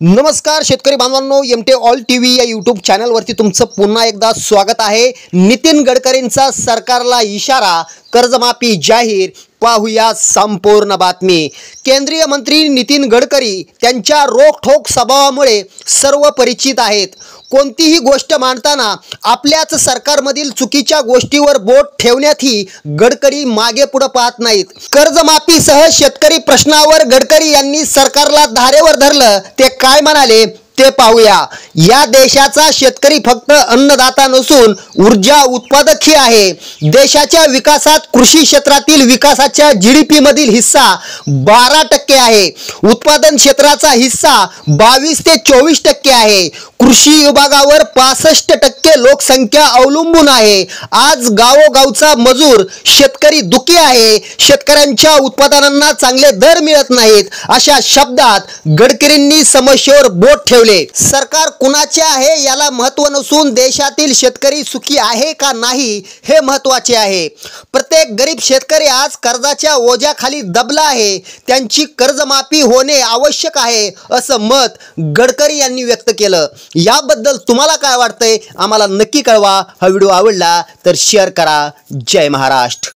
नमस्कार शेतकरी बांधवांनो, एमटे ऑल टीव्ही या यूट्यूब चॅनलवरती तुमचं पुन्हा एकदा स्वागत आहे। नितीन गडकरींचा सरकारला इशारा, कर्जमाफी जाहीर। पाहूया संपूर्ण बातमी। केंद्रीय मंत्री नितीन गडकरी त्यांच्या रोखठोक स्वभावामुळे सर्व परिचित आहेत। कोणतीही गोष्ट मांडताना आपल्याच सरकारमधील चुकीच्या गोष्टीवर बोट ठेवण्यातही गडकरी मागे पुढे पाहत नाहीत। कर्जमाफीसह शेतकरी प्रश्नावर गडकरी यांनी सरकारला धारेवर धरलं। ते काय म्हणाले ते पाहूया। या देशाचा शेतकरी फक्त अन्नदाता नसून ऊर्जा उत्पादकही आहे। देशाच्या विकासात कृषी क्षेत्रातील विकासाच्या जीडीपी मधील हिस्सा 12% आहे। उत्पादन क्षेत्राचा हिस्सा 22 ते 24% आहे। कृषी विभागावर 65% लोकसंख्या अवलंबून आहे। आज गावोगावचा मजूर शेतकरी दुखी आहे। शेतकऱ्यांच्या उत्पादनांना चांगले दर मिळत नाहीत। अशा शब्दात गडकरींनी समस्येवर बोट ठेवले। सरकार कुणाचे आहे याला महत्त्व नसून देशातील शेतकरी सुखी आहे का नाही हे महत्त्वाचे आहे। प्रत्येक गरीब शेतकरी आज कर्जाच्या ओझ्याखाली दबला आहे। त्यांची कर्जमाफी होणे आवश्यक आहे असं मत गडकरी यांनी व्यक्त केलं। याबद्दल तुम्हाला काय वाटतंय आम्हाला नक्की कळवा। हा व्हिडिओ आवडला तर शेअर करा। जय महाराष्ट्र।